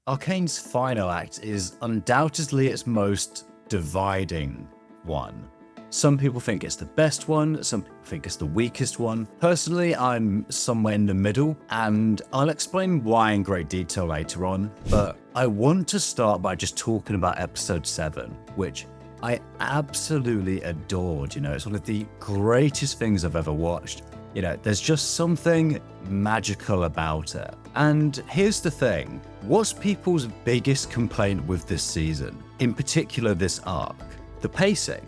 Arcane's final act is undoubtedly its most dividing one. Some people think it's the best one, some people think it's the weakest one. Personally, I'm somewhere in the middle, and I'll explain why in great detail later on, but I want to start by just talking about episode 7, which I absolutely adored. It's one of the greatest things I've ever watched. There's just something magical about it. And here's the thing, what's people's biggest complaint with this season, in particular this arc? The pacing.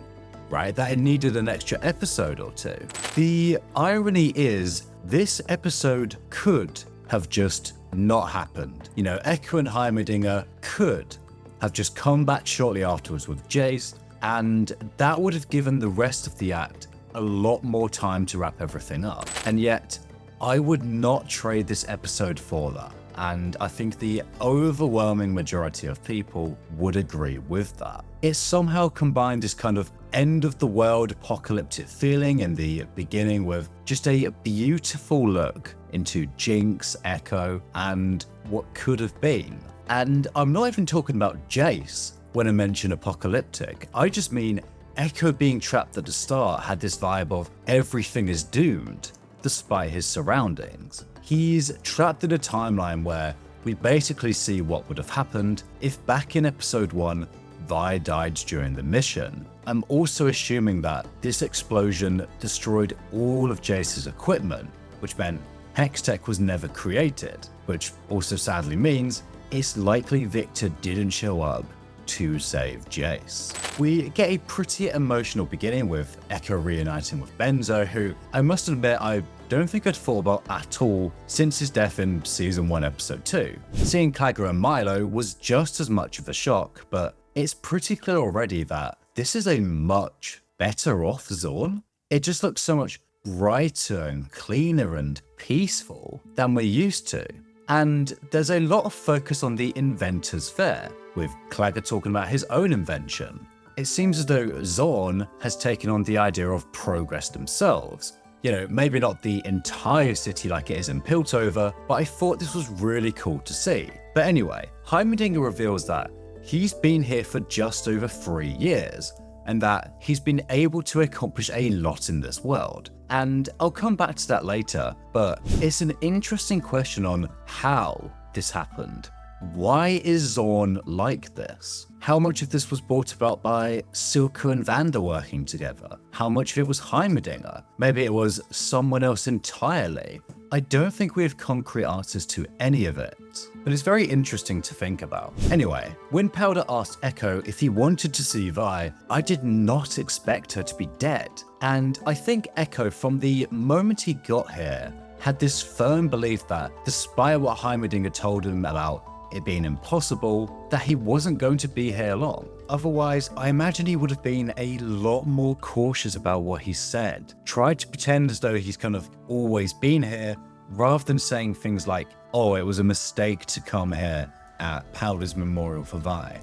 Right, that it needed an extra episode or two. The irony is, this episode could have just not happened. Ekko and Heimerdinger could have just come back shortly afterwards with Jace, and that would have given the rest of the act a lot more time to wrap everything up. And yet, I would not trade this episode for that. And I think the overwhelming majority of people would agree with that. It somehow combined this kind of end of the world apocalyptic feeling in the beginning with just a beautiful look into Jinx, Ekko, and what could have been. And I'm not even talking about Jace when I mention apocalyptic. I just mean Ekko being trapped at the start had this vibe of everything is doomed, despite his surroundings. He's trapped in a timeline where we basically see what would have happened if back in episode 1, Vi died during the mission. I'm also assuming that this explosion destroyed all of Jace's equipment, which meant HexTech was never created, which also sadly means it's likely Victor didn't show up to save Jace. We get a pretty emotional beginning with Ekko reuniting with Benzo, who I must admit I don't think I'd thought about at all since his death in season 1 episode 2. Seeing Kagura and Milo was just as much of a shock, but it's pretty clear already that this is a much better off Zaun. It just looks so much brighter and cleaner and peaceful than we're used to. And there's a lot of focus on the inventor's fair, with Clagger talking about his own invention. It seems as though Zaun has taken on the idea of progress themselves. Maybe not the entire city like it is in Piltover, but I thought this was really cool to see. But anyway, Heimerdinger reveals that he's been here for just over 3 years, and that he's been able to accomplish a lot in this world. And I'll come back to that later, but it's an interesting question on how this happened. Why is Zaun like this? How much of this was brought about by Silka and Vander working together? How much of it was Heimerdinger? Maybe it was someone else entirely. I don't think we have concrete answers to any of it, but it's very interesting to think about. Anyway, when Powder asked Ekko if he wanted to see Vi, I did not expect her to be dead. And I think Ekko, from the moment he got here, had this firm belief that, despite what Heimerdinger told him about it being impossible, that he wasn't going to be here long. Otherwise, I imagine he would have been a lot more cautious about what he said. Tried to pretend as though he's kind of always been here, rather than saying things like, oh, it was a mistake to come here at Powder's memorial for Vi,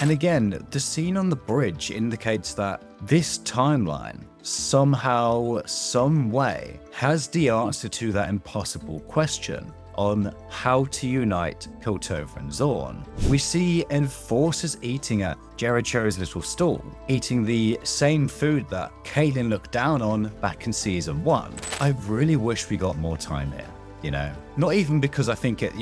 And again, the scene on the bridge indicates that this timeline, somehow, some way, has the answer to that impossible question on how to unite Piltover and Zaun. We see enforcers eating at Jericho's little stall, eating the same food that Caitlyn looked down on back in season 1. I really wish we got more time here, Not even because I think it,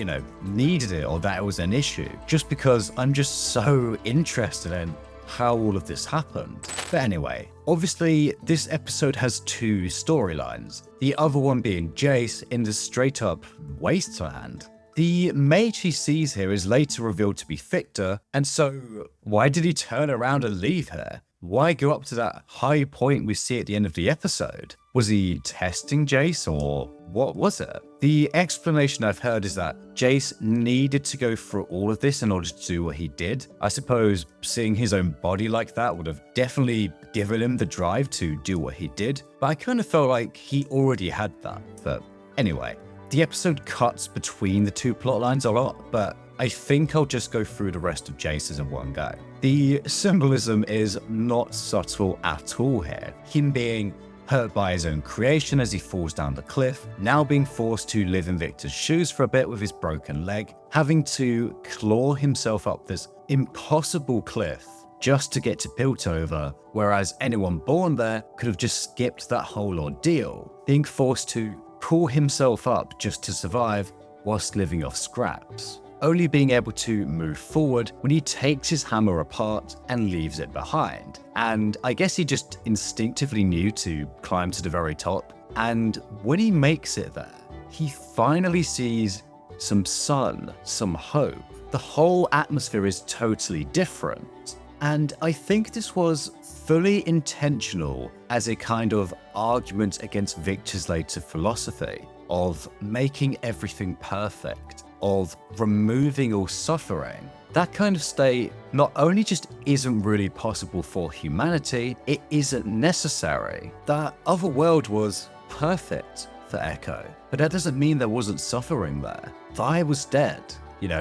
needed it or that it was an issue, just because I'm just so interested in how all of this happened. But anyway, obviously this episode has 2 storylines, the other one being Jace in the straight up wasteland. The mage he sees here is later revealed to be Victor, and so why did he turn around and leave her? Why go up to that high point we see at the end of the episode? Was he testing Jace, or what was it? The explanation I've heard is that Jace needed to go through all of this in order to do what he did. I suppose seeing his own body like that would have definitely given him the drive to do what he did, but I kind of felt like he already had that. But anyway, the episode cuts between the 2 plot lines a lot, but I think I'll just go through the rest of Jace's in one go. The symbolism is not subtle at all here. Him being hurt by his own creation as he falls down the cliff, now being forced to live in Victor's shoes for a bit with his broken leg, having to claw himself up this impossible cliff just to get to Piltover, whereas anyone born there could have just skipped that whole ordeal, being forced to pull himself up just to survive whilst living off scraps, only being able to move forward when he takes his hammer apart and leaves it behind. And I guess he just instinctively knew to climb to the very top, and when he makes it there, he finally sees some sun, some hope. The whole atmosphere is totally different. And I think this was fully intentional as a kind of argument against Victor's later philosophy of making everything perfect, of removing all suffering. That kind of state not only just isn't really possible for humanity, it isn't necessary. That other world was perfect for Ekko, but that doesn't mean there wasn't suffering there. Vi was dead,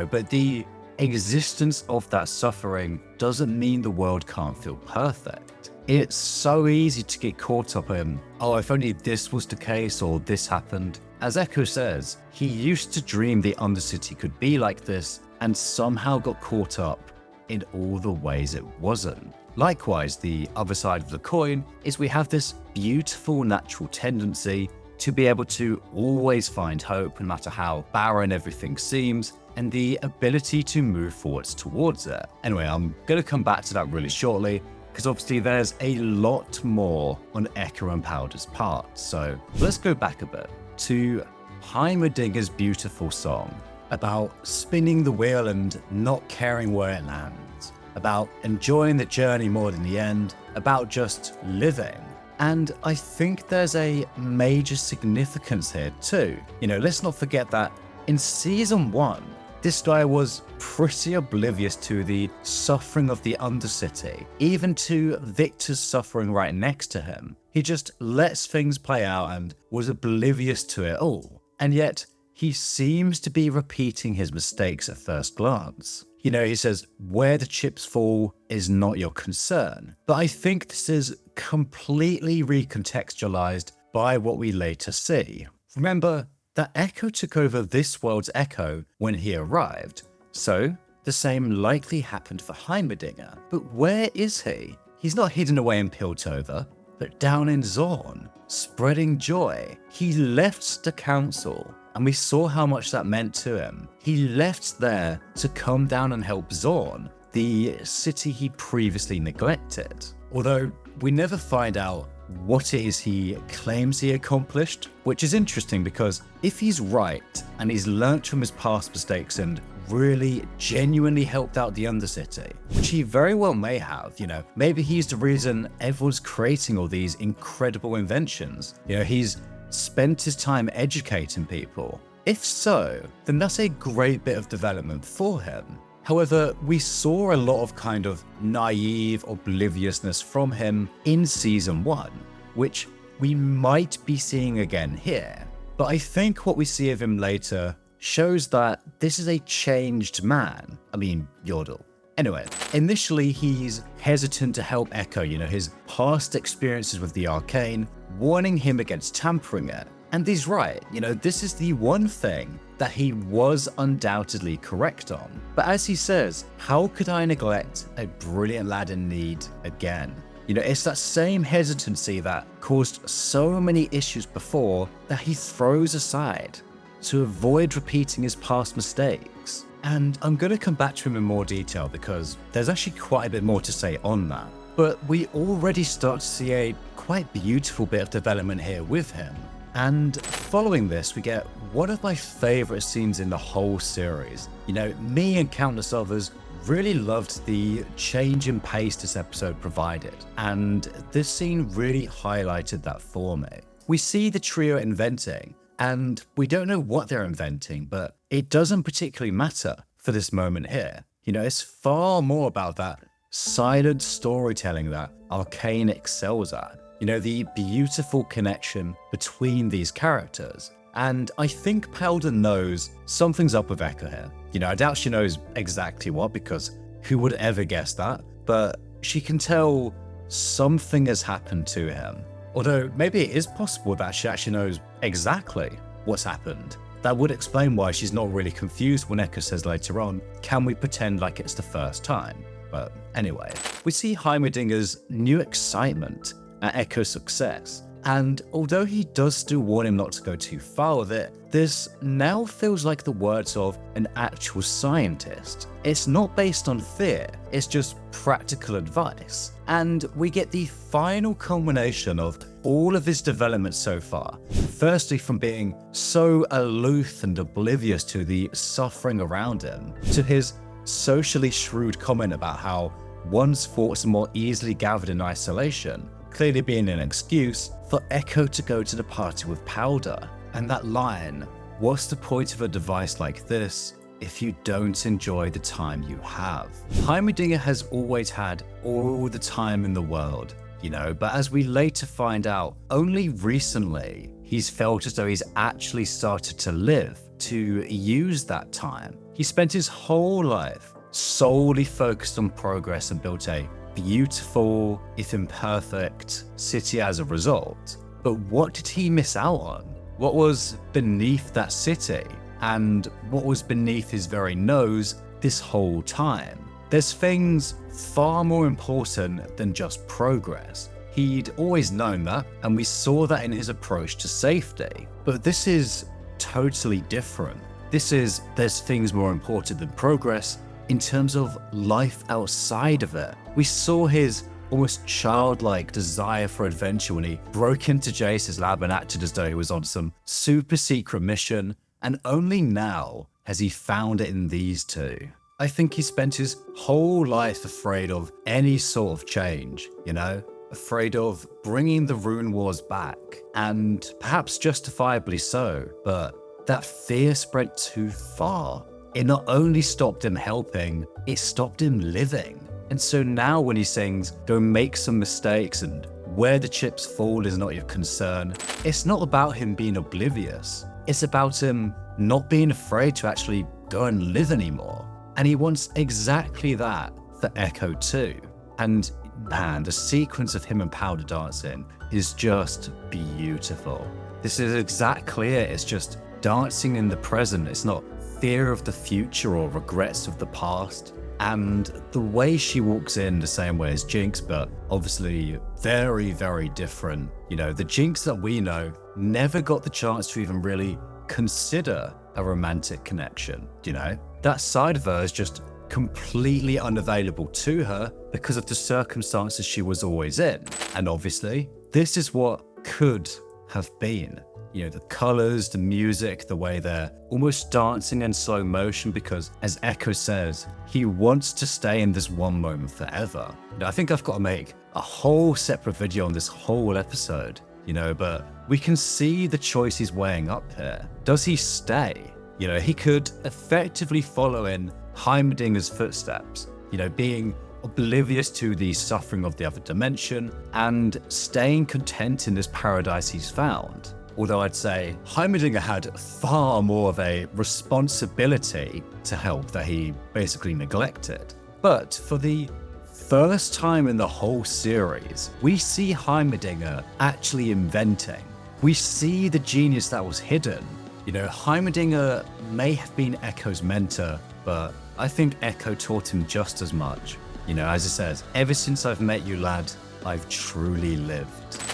but the existence of that suffering doesn't mean the world can't feel perfect. It's so easy to get caught up in, oh, if only this was the case or this happened. As Ekko says, he used to dream the Undercity could be like this and somehow got caught up in all the ways it wasn't. Likewise, the other side of the coin is we have this beautiful natural tendency to be able to always find hope no matter how barren everything seems, and the ability to move forwards towards it. Anyway, I'm going to come back to that really shortly, because obviously there's a lot more on Ekko and Powder's part. So let's go back a bit to Heimerdinger's beautiful song about spinning the wheel and not caring where it lands, about enjoying the journey more than the end, about just living. And I think there's a major significance here too. Let's not forget that in season 1, this guy was pretty oblivious to the suffering of the Undercity, even to Victor's suffering right next to him. He just lets things play out and was oblivious to it all. And yet, he seems to be repeating his mistakes at first glance. He says, where the chips fall is not your concern. But I think this is completely recontextualized by what we later see. Remember that Ekko took over this world's Ekko when he arrived. So the same likely happened for Heimerdinger. But where is he? He's not hidden away in Piltover, but down in Zaun, spreading joy. He left the council, and we saw how much that meant to him. He left there to come down and help Zaun, the city he previously neglected. Although we never find out what it is he claims he accomplished, which is interesting because if he's right and he's learnt from his past mistakes and really genuinely helped out the Undercity, which he very well may have, maybe he's the reason everyone's creating all these incredible inventions. He's spent his time educating people. If so, then that's a great bit of development for him. However, we saw a lot of kind of naive obliviousness from him in season 1, which we might be seeing again here. But I think what we see of him later shows that this is a changed man. Yordle. Anyway, initially he's hesitant to help Ekko, his past experiences with the Arcane, warning him against tampering it. And he's right, this is the one thing that he was undoubtedly correct on. But as he says, how could I neglect a brilliant lad in need again? It's that same hesitancy that caused so many issues before that he throws aside to avoid repeating his past mistakes. And I'm going to come back to him in more detail because there's actually quite a bit more to say on that. But we already start to see a quite beautiful bit of development here with him. And following this, we get one of my favorite scenes in the whole series. Me and countless others really loved the change in pace this episode provided, and this scene really highlighted that for me. We see the trio inventing, and we don't know what they're inventing, but it doesn't particularly matter for this moment here. It's far more about that silent storytelling that Arcane excels at. The beautiful connection between these characters. And I think Powder knows something's up with Ekko here. I doubt she knows exactly what, because who would ever guess that? But she can tell something has happened to him. Although maybe it is possible that she actually knows exactly what's happened. That would explain why she's not really confused when Ekko says later on, can we pretend like it's the first time? But anyway, we see Heimerdinger's new excitement at Ekko's success. And although he does still warn him not to go too far with it, this now feels like the words of an actual scientist. It's not based on fear, it's just practical advice. And we get the final culmination of all of his development so far. Firstly, from being so aloof and oblivious to the suffering around him, to his socially shrewd comment about how one's thoughts are more easily gathered in isolation, clearly being an excuse for Ekko to go to the party with Powder. And that line, what's the point of a device like this if you don't enjoy the time you have? Heimerdinger has always had all the time in the world, you know, but as we later find out, only recently he's felt as though he's actually started to live, to use that time. He spent his whole life solely focused on progress and built a beautiful, if imperfect, city as a result. But what did he miss out on? What was beneath that city? And what was beneath his very nose this whole time? There's things far more important than just progress. He'd always known that, and we saw that in his approach to safety. But this is totally different. There's things more important than progress in terms of life outside of it. We saw his almost childlike desire for adventure when he broke into Jace's lab and acted as though he was on some super secret mission, and only now has he found it in these two. I think he spent his whole life afraid of any sort of change, you know? Afraid of bringing the Rune Wars back, and perhaps justifiably so, but that fear spread too far. It not only stopped him helping, it stopped him living. And so now when he sings, go make some mistakes and where the chips fall is not your concern, it's not about him being oblivious. It's about him not being afraid to actually go and live anymore. And he wants exactly that for Ekko too. And man, the sequence of him and Powder dancing is just beautiful. This is exactly it. It's just dancing in the present. It's not fear of the future or regrets of the past. And the way she walks in the same way as Jinx, but obviously very, very different. You know, the Jinx that we know never got the chance to even really consider a romantic connection, you know? That side of her is just completely unavailable to her because of the circumstances she was always in. And obviously, this is what could have been. You know, the colors, the music, the way they're almost dancing in slow motion because, as Ekko says, he wants to stay in this one moment forever. Now, I think I've got to make a whole separate video on this whole episode, you know, but we can see the choice he's weighing up here. Does he stay? You know, he could effectively follow in Heimerdinger's footsteps, you know, being oblivious to the suffering of the other dimension and staying content in this paradise he's found. Although I'd say Heimerdinger had far more of a responsibility to help that he basically neglected. But for the first time in the whole series, we see Heimerdinger actually inventing. We see the genius that was hidden. You know, Heimerdinger may have been Ekko's mentor, but I think Ekko taught him just as much. You know, as it says, ever since I've met you, lad, I've truly lived.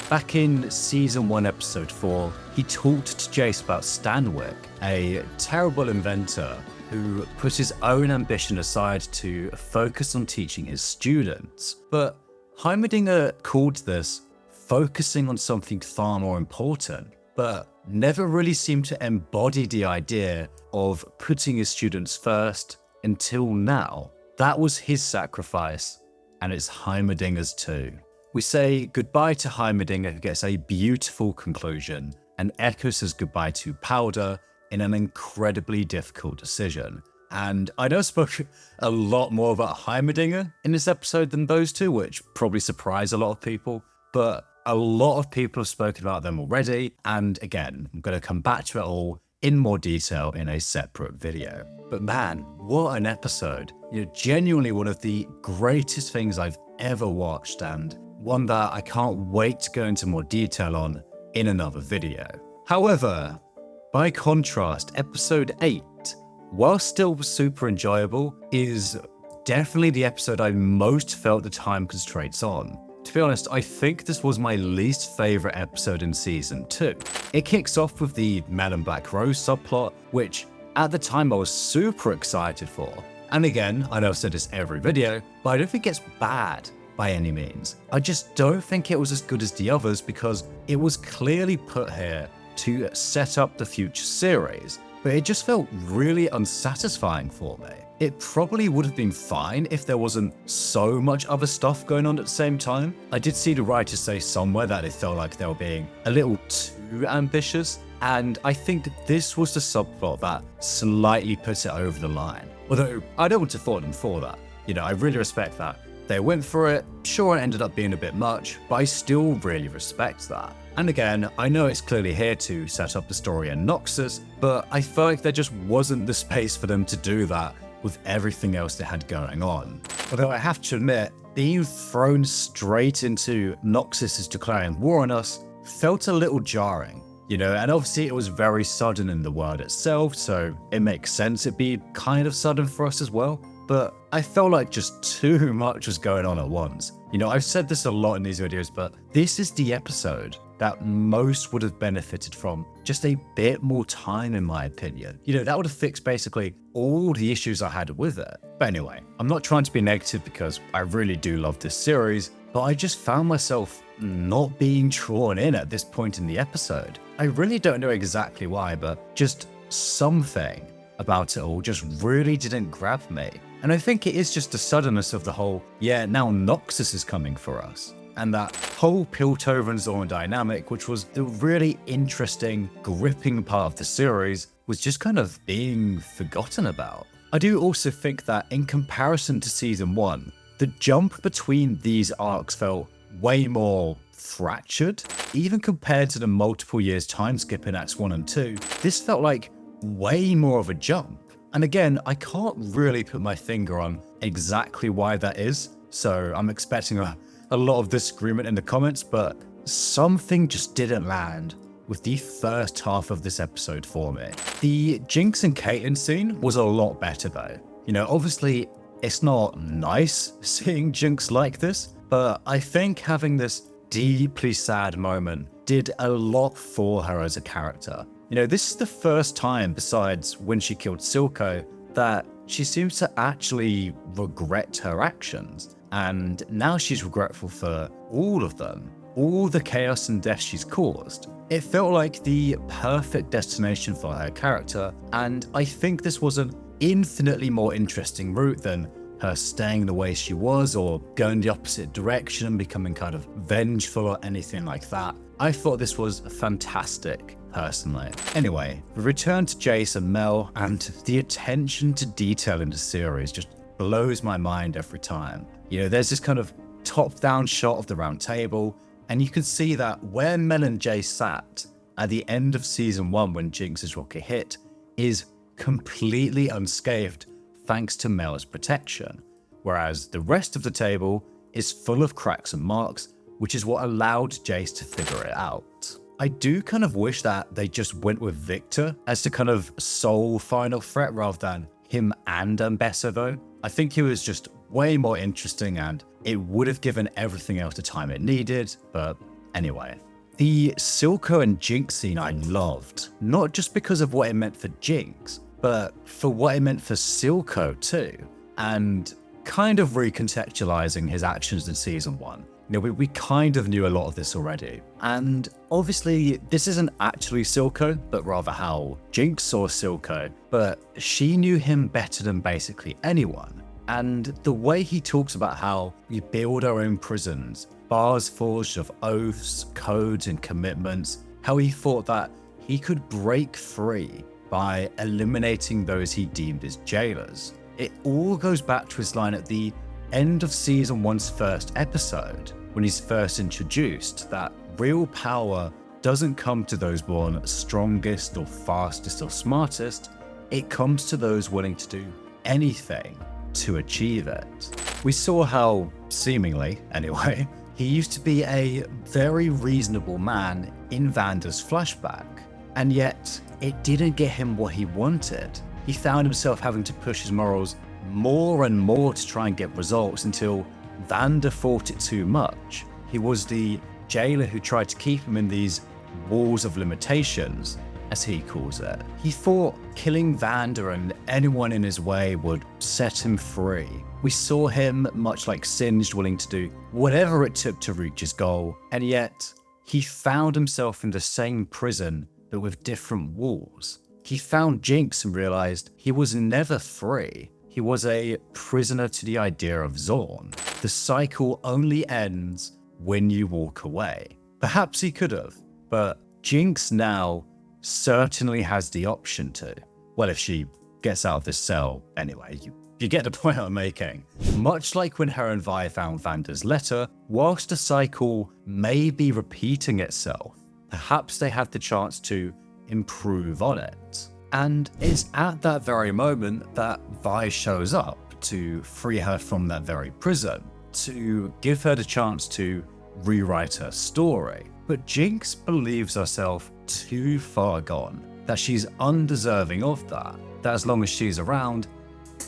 Back in Season 1, Episode 4, he talked to Jace about Stanwyck, a terrible inventor who put his own ambition aside to focus on teaching his students. But Heimerdinger called this focusing on something far more important, but never really seemed to embody the idea of putting his students first until now. That was his sacrifice, and it's Heimerdinger's too. We say goodbye to Heimerdinger, who gets a beautiful conclusion, and Ekko says goodbye to Powder in an incredibly difficult decision. And I know I spoke a lot more about Heimerdinger in this episode than those two, which probably surprised a lot of people, but a lot of people have spoken about them already, and again, I'm going to come back to it all in more detail in a separate video. But man, what an episode. You know, genuinely one of the greatest things I've ever watched, and one that I can't wait to go into more detail on in another video. However, by contrast, episode 8, while still super enjoyable, is definitely the episode I most felt the time constraints on. To be honest, I think this was my least favorite episode in season 2. It kicks off with the Mel and Black Rose subplot, which at the time I was super excited for. And again, I know I've said this every video, but I don't think it's bad by any means. I just don't think it was as good as the others because it was clearly put here to set up the future series, but it just felt really unsatisfying for me. It probably would have been fine if there wasn't so much other stuff going on at the same time. I did see the writers say somewhere that it felt like they were being a little too ambitious, and I think this was the subplot that slightly put it over the line. Although I don't want to fault them for that. You know, I really respect that. They went for it, sure it ended up being a bit much, but I still really respect that. And again, I know it's clearly here to set up the story in Noxus, but I felt like there just wasn't the space for them to do that with everything else they had going on. Although I have to admit, being thrown straight into Noxus' declaring war on us felt a little jarring. You know, and obviously it was very sudden in the world itself, so it makes sense it'd be kind of sudden for us as well. But I felt like just too much was going on at once. You know, I've said this a lot in these videos, but this is the episode that most would have benefited from just a bit more time, in my opinion. You know, that would have fixed basically all the issues I had with it. But anyway, I'm not trying to be negative because I really do love this series, but I just found myself not being drawn in at this point in the episode. I really don't know exactly why, but just something about it all just really didn't grab me. And I think it is just the suddenness of the whole, yeah, now Noxus is coming for us. And that whole Piltover and Zaun dynamic, which was the really interesting, gripping part of the series, was just kind of being forgotten about. I do also think that in comparison to season 1, the jump between these arcs felt way more fractured. Even compared to the multiple years time skip in Acts 1 and 2, this felt like way more of a jump. And again, I can't really put my finger on exactly why that is, so I'm expecting a lot of disagreement in the comments, but something just didn't land with the first half of this episode for me. The Jinx and Caitlyn scene was a lot better though. You know, obviously it's not nice seeing Jinx like this, but I think having this deeply sad moment did a lot for her as a character. You know, this is the first time, besides when she killed Silco, that she seems to actually regret her actions. And now she's regretful for all of them, all the chaos and death she's caused. It felt like the perfect destination for her character, and I think this was an infinitely more interesting route than her staying the way she was or going the opposite direction and becoming kind of vengeful or anything like that. I thought this was fantastic, personally. Anyway, we return to Jace and Mel, and the attention to detail in the series just blows my mind every time. You know, there's this kind of top-down shot of the round table, and you can see that where Mel and Jace sat at the end of season 1 when Jinx's rocket hit is completely unscathed thanks to Mel's protection, whereas the rest of the table is full of cracks and marks, which is what allowed Jace to figure it out. I do kind of wish that they just went with Victor as the kind of sole final threat rather than him and Ambessa though. I think he was just way more interesting and it would have given everything else the time it needed, but anyway. The Silco and Jinx scene I loved, not just because of what it meant for Jinx, but for what it meant for Silco too, and kind of recontextualizing his actions in season 1. You know, we kind of knew a lot of this already. And obviously, this isn't actually Silco, but rather how Jinx saw Silco, but she knew him better than basically anyone. And the way he talks about how we build our own prisons, bars forged of oaths, codes, and commitments, how he thought that he could break free by eliminating those he deemed as jailers. It all goes back to his line at the end of season 1's first episode, when he's first introduced that real power doesn't come to those born strongest or fastest or smartest, it comes to those willing to do anything to achieve it. We saw how, seemingly anyway, He used to be a very reasonable man in Vanda's flashback, and yet it didn't get him what he wanted. He found himself having to push his morals more and more to try and get results until Vanda thought it too much. He was the jailer who tried to keep him in these walls of limitations, as he calls it. He thought killing Vanda and anyone in his way would set him free. We saw him, much like Singed, willing to do whatever it took to reach his goal, and yet he found himself in the same prison but with different walls. He found Jinx and realized he was never free. He was a prisoner to the idea of Zaun. The cycle only ends when you walk away. Perhaps he could have, but Jinx now certainly has the option to. Well, if she gets out of this cell anyway, you get the point I'm making. Much like when her and Vi found Vanda's letter, whilst the cycle may be repeating itself, perhaps they have the chance to improve on it. And it's at that very moment that Vi shows up to free her from that very prison, to give her the chance to rewrite her story. But Jinx believes herself too far gone, that she's undeserving of that as long as she's around,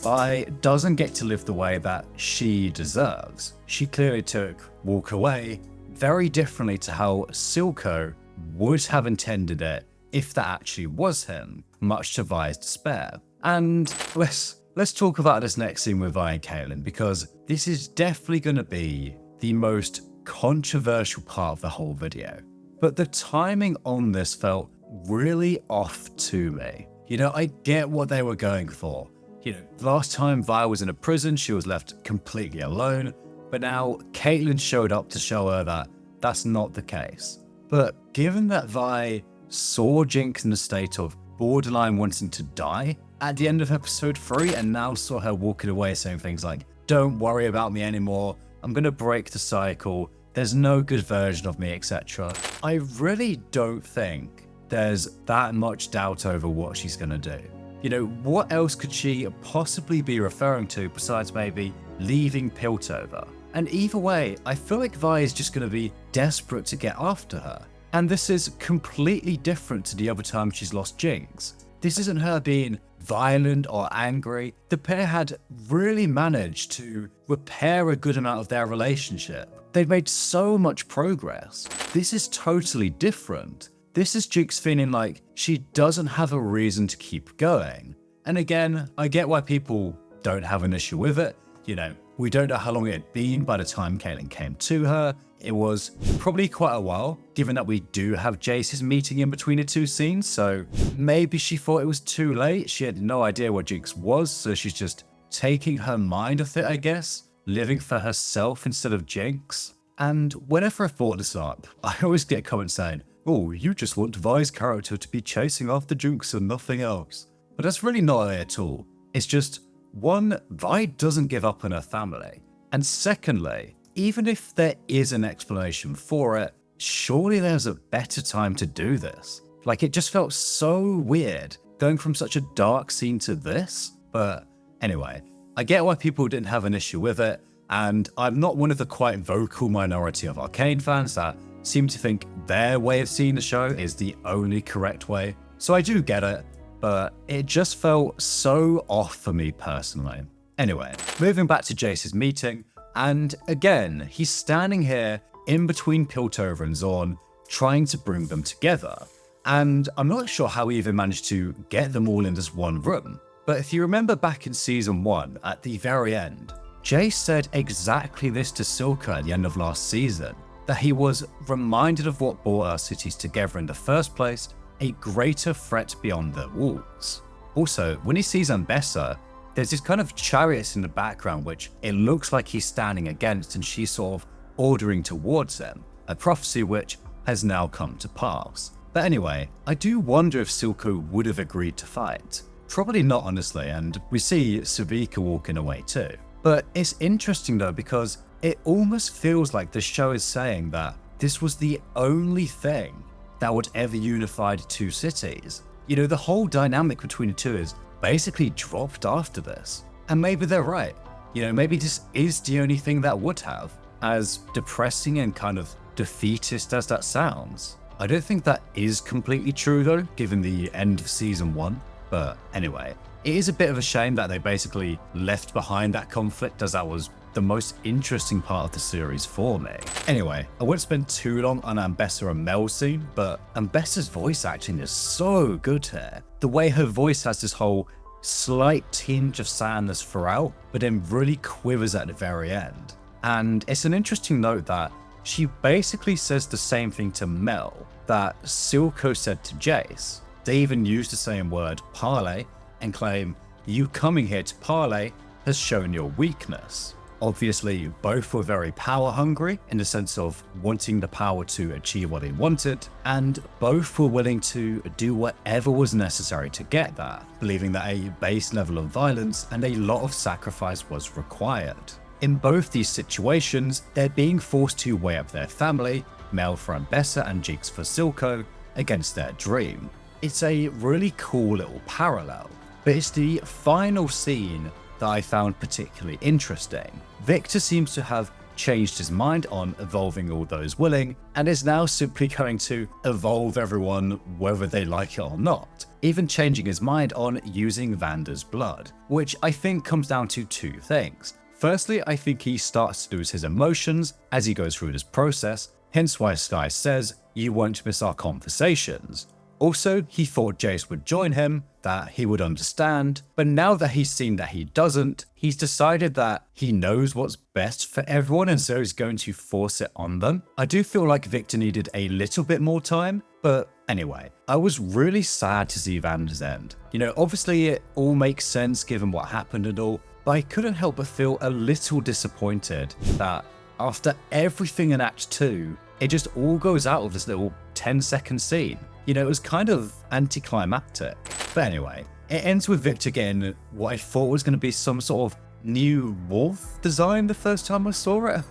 Vi doesn't get to live the way that she deserves. She clearly took walk away very differently to how Silco would have intended it if that actually was him, much to Vi's despair. And let's talk about this next scene with Vi and Caitlyn, because this is definitely going to be the most controversial part of the whole video. But the timing on this felt really off to me. You know, I get what they were going for. You know, last time Vi was in a prison, she was left completely alone, but now Caitlyn showed up to show her that that's not the case. But given that Vi saw Jinx in a state of borderline wanting to die at the end of episode 3 and now saw her walking away saying things like, "Don't worry about me anymore, I'm gonna break the cycle, there's no good version of me," etc. I really don't think there's that much doubt over what she's gonna do. You know, what else could she possibly be referring to besides maybe leaving Piltover? And either way, I feel like Vi is just gonna be desperate to get after her. And this is completely different to the other time she's lost Jinx. This isn't her being violent or angry. The pair had really managed to repair a good amount of their relationship. They've made so much progress. This is totally different. This is Jinx feeling like she doesn't have a reason to keep going. And again, I get why people don't have an issue with it. You know, we don't know how long it had been by the time Caitlyn came to her. It was probably quite a while, given that we do have Jace's meeting in between the two scenes, so maybe she thought it was too late. She had no idea what Jinx was, so she's just taking her mind off it, I guess, living for herself instead of Jinx. And whenever I thought this up, I always get comments saying, "Oh, you just want Vi's character to be chasing after Jinx and nothing else." But that's really not it at all. It's just, one, Vi doesn't give up on her family. And secondly, even if there is an explanation for it, surely there's a better time to do this. Like, it just felt so weird going from such a dark scene to this. But anyway, I get why people didn't have an issue with it, and I'm not one of the quite vocal minority of Arcane fans that seem to think their way of seeing the show is the only correct way. So I do get it, but it just felt so off for me personally. Anyway, moving back to Jace's meeting, and again, he's standing here in between Piltover and Zaun, trying to bring them together. And I'm not sure how he even managed to get them all in this one room. But if you remember back in season 1, at the very end, Jace said exactly this to Silka at the end of last season, that he was reminded of what brought our cities together in the first place, a greater threat beyond the walls. Also, when he sees Ambessa, there's this kind of chariots in the background which it looks like he's standing against, and she's sort of ordering towards him, a prophecy which has now come to pass. But anyway, I do wonder if Silco would have agreed to fight. Probably not, honestly, and we see Savika walking away too. But it's interesting though, because it almost feels like the show is saying that this was the only thing that would ever unify the two cities. You know, the whole dynamic between the two is basically dropped after this. And maybe they're right. You know, maybe this is the only thing that would have. as depressing and kind of defeatist as that sounds. I don't think that is completely true though, given the end of season 1. But anyway, it is a bit of a shame that they basically left behind that conflict, as that was the most interesting part of the series for me. Anyway, I won't spend too long on Ambessa and Mel's scene, but Ambessa's voice acting is so good here. The way her voice has this whole slight tinge of sadness throughout, but then really quivers at the very end. And it's an interesting note that she basically says the same thing to Mel that Silco said to Jace. They even use the same word, parley, and claim, you coming here to parley has shown your weakness. Obviously, both were very power hungry in the sense of wanting the power to achieve what they wanted, and both were willing to do whatever was necessary to get that, believing that a base level of violence and a lot of sacrifice was required. In both these situations, they're being forced to weigh up their family, Mel for Ambessa and Jinx for Silco, against their dream. It's a really cool little parallel, but it's the final scene that I found particularly interesting. Victor seems to have changed his mind on evolving all those willing, and is now simply going to evolve everyone whether they like it or not, even changing his mind on using Vander's blood, which I think comes down to two things. Firstly, I think he starts to lose his emotions as he goes through this process, hence why Sky says, you won't miss our conversations. Also, he thought Jace would join him, that he would understand, but now that he's seen that he doesn't, he's decided that he knows what's best for everyone and so he's going to force it on them. I do feel like Victor needed a little bit more time, but anyway, I was really sad to see Vander's end. You know, obviously it all makes sense given what happened and all, but I couldn't help but feel a little disappointed that after everything in Act 2, it just all goes out of this little 10-second scene. You know, it was kind of anticlimactic. But anyway, it ends with Victor getting what I thought was going to be some sort of new wolf design the first time I saw it.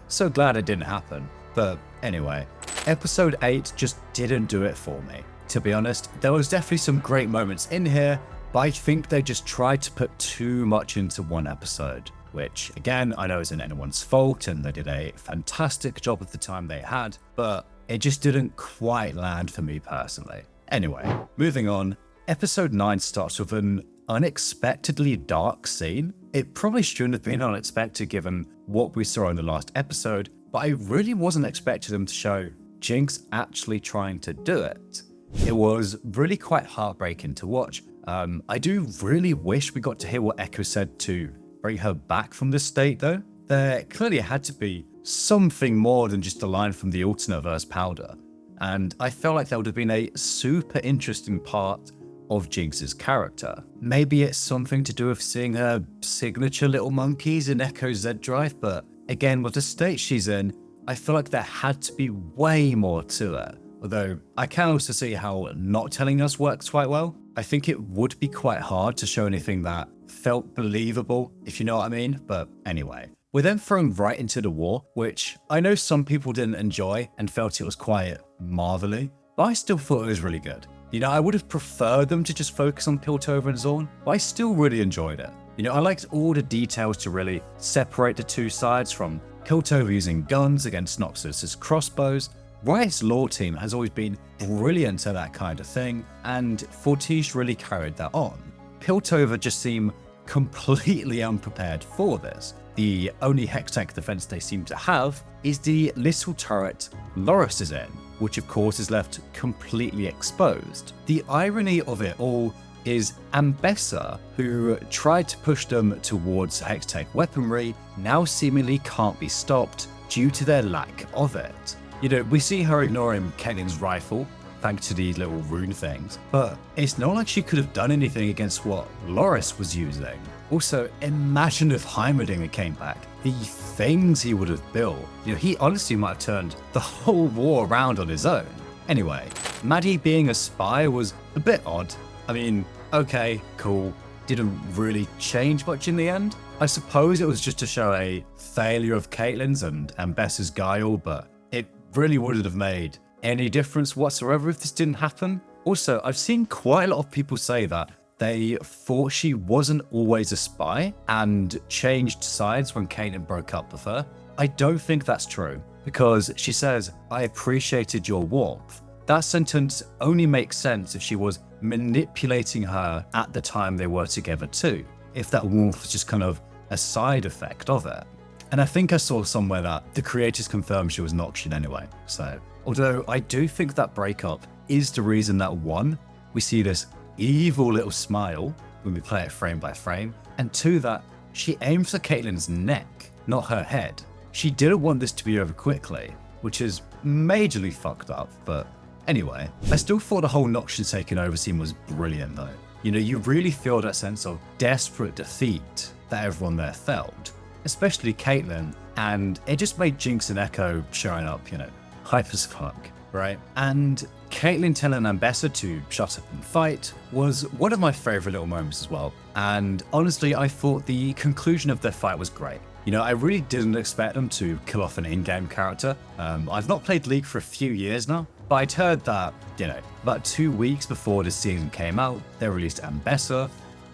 So glad it didn't happen. But anyway, episode 8 just didn't do it for me. To be honest, there was definitely some great moments in here, but I think they just tried to put too much into one episode. Which, again, I know isn't anyone's fault and they did a fantastic job of the time they had, but it just didn't quite land for me personally. Anyway, moving on, episode 9 starts with an unexpectedly dark scene. It probably shouldn't have been unexpected given what we saw in the last episode, but I really wasn't expecting them to show Jinx actually trying to do it. It was really quite heartbreaking to watch. I do really wish we got to hear what Ekko said to bring her back from this state though. There clearly had to be something more than just a line from the alternate verse Powder, and I felt like that would have been a super interesting part of Jinx's character. Maybe it's something to do with seeing her signature little monkeys in Ekko's Z drive, but again, with the state she's in, I feel like there had to be way more to it. Although I can also see how not telling us works quite well. I think it would be quite hard to show anything that felt believable, if you know what I mean, but anyway. We're then thrown right into the war, which I know some people didn't enjoy and felt it was quite marvelly, but I still thought it was really good. You know, I would have preferred them to just focus on Piltover and Zaun, but I still really enjoyed it. You know, I liked all the details to really separate the two sides, from Piltover using guns against Noxus's crossbows. Riot's lore team has always been brilliant at that kind of thing, and Fortiche really carried that on. Piltover just seemed completely unprepared for this. The only HexTech defense they seem to have is the little turret Loris is in, which of course is left completely exposed. The irony of it all is Ambessa, who tried to push them towards HexTech weaponry, now seemingly can't be stopped due to their lack of it. You know, we see her ignoring Caitlyn's rifle, thanks to these little rune things, but it's not like she could have done anything against what Loris was using. Also, imagine if Heimerdinger came back, the things he would have built. You know, he honestly might have turned the whole war around on his own. Anyway, Maddie being a spy was a bit odd. I mean, okay, cool, didn't really change much in the end. I suppose it was just to show a failure of Caitlyn's and Ambessa's guile, but it really wouldn't have made any difference whatsoever if this didn't happen. Also, I've seen quite a lot of people say that they thought she wasn't always a spy and changed sides when Caitlyn broke up with her. I don't think that's true, because she says, "I appreciated your warmth." That sentence only makes sense if she was manipulating her at the time they were together too, if that warmth was just kind of a side effect of it. And I think I saw somewhere that the creators confirmed she was Noxian anyway, so. Although I do think that breakup is the reason that, one, we see this evil little smile when we play it frame by frame, and two, that she aims for Caitlyn's neck, not her head. She didn't want this to be over quickly, which is majorly fucked up, but anyway. I still thought the whole Noxian taking over scene was brilliant though. You know, you really feel that sense of desperate defeat that everyone there felt, especially Caitlyn, and it just made Jinx and Ekko showing up, you know, hype as fuck, right? And Caitlyn telling Ambessa to shut up and fight was one of my favourite little moments as well. And honestly, I thought the conclusion of their fight was great. You know, I really didn't expect them to kill off an in-game character. I've not played League for a few years now, but I'd heard that, you know, about 2 weeks before the season came out, they released Ambessa.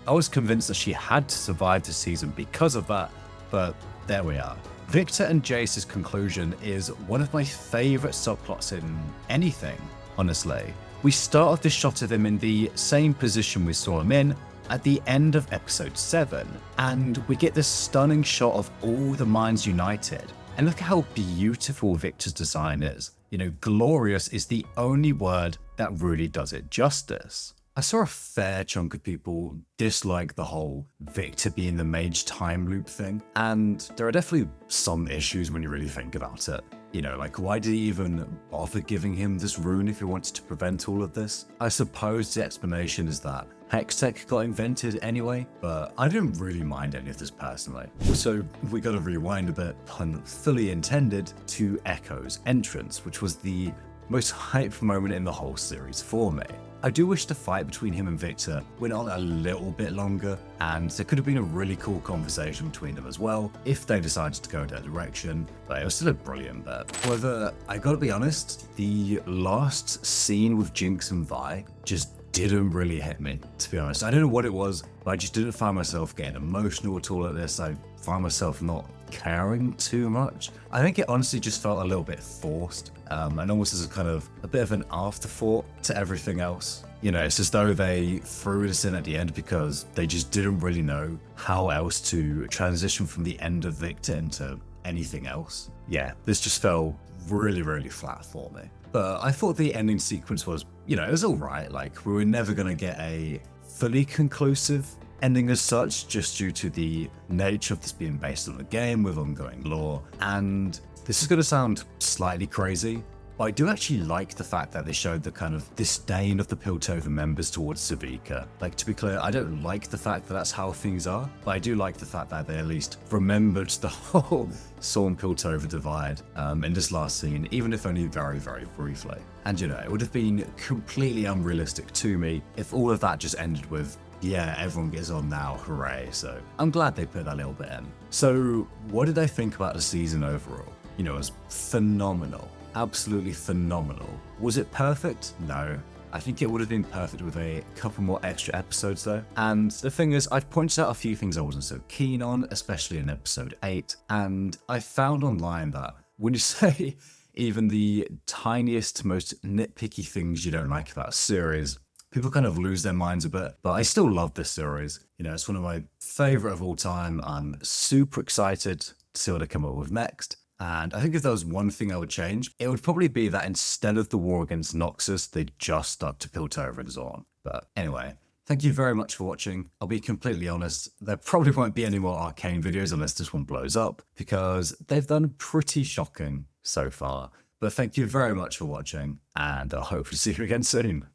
I was convinced that she had to survive the season because of that, but there we are. Victor and Jace's conclusion is one of my favourite subplots in anything, honestly. We start off this shot of him in the same position we saw him in at the end of episode 7, and we get this stunning shot of all the minds united. And look at how beautiful Victor's design is. You know, glorious is the only word that really does it justice. I saw a fair chunk of people dislike the whole Victor being the mage time loop thing, and there are definitely some issues when you really think about it. You know, like, why did he even bother giving him this rune if he wanted to prevent all of this? I suppose the explanation is that HexTech got invented anyway, but I didn't really mind any of this personally. So we gotta rewind a bit, pun fully intended, to Ekko's entrance, which was the most hype moment in the whole series for me. I do wish the fight between him and Victor went on a little bit longer, and there could have been a really cool conversation between them as well if they decided to go that direction, but it was still a brilliant bit. However, I gotta be honest, the last scene with Jinx and Vi just didn't really hit me, to be honest. I don't know what it was, but I just didn't find myself getting emotional at all at this. I find myself not caring too much. I think it honestly just felt a little bit forced, and almost as a bit of an afterthought to everything else. You know, it's as though they threw this in at the end because they just didn't really know how else to transition from the end of Victor into anything else. Yeah, this just fell really, really flat for me. But I thought the ending sequence was, you know, it was alright. Like, we were never gonna get a fully conclusive ending as such, just due to the nature of this being based on a game with ongoing lore. And this is going to sound slightly crazy, but I do actually like the fact that they showed the kind of disdain of the Piltover members towards Savika. Like, to be clear, I don't like the fact that that's how things are, but I do like the fact that they at least remembered the whole Zaun Piltover divide in this last scene, even if only very, very briefly. And you know, it would have been completely unrealistic to me if all of that just ended with, yeah, everyone gets on now, hooray. So I'm glad they put that little bit in. So what did I think about the season overall? You know, it was phenomenal. Absolutely phenomenal. Was it perfect? No. I think it would have been perfect with a couple more extra episodes though. And the thing is, I've pointed out a few things I wasn't so keen on, especially in episode 8. And I found online that when you say even the tiniest, most nitpicky things you don't like about a series, people kind of lose their minds a bit, but I still love this series. You know, it's one of my favorite of all time. I'm super excited to see what they come up with next. And I think if there was one thing I would change, it would probably be that instead of the war against Noxus, they just stuck to Piltover and Zaun. But anyway, thank you very much for watching. I'll be completely honest, there probably won't be any more Arcane videos unless this one blows up, because they've done pretty shocking so far. But thank you very much for watching, and I'll hopefully see you again soon.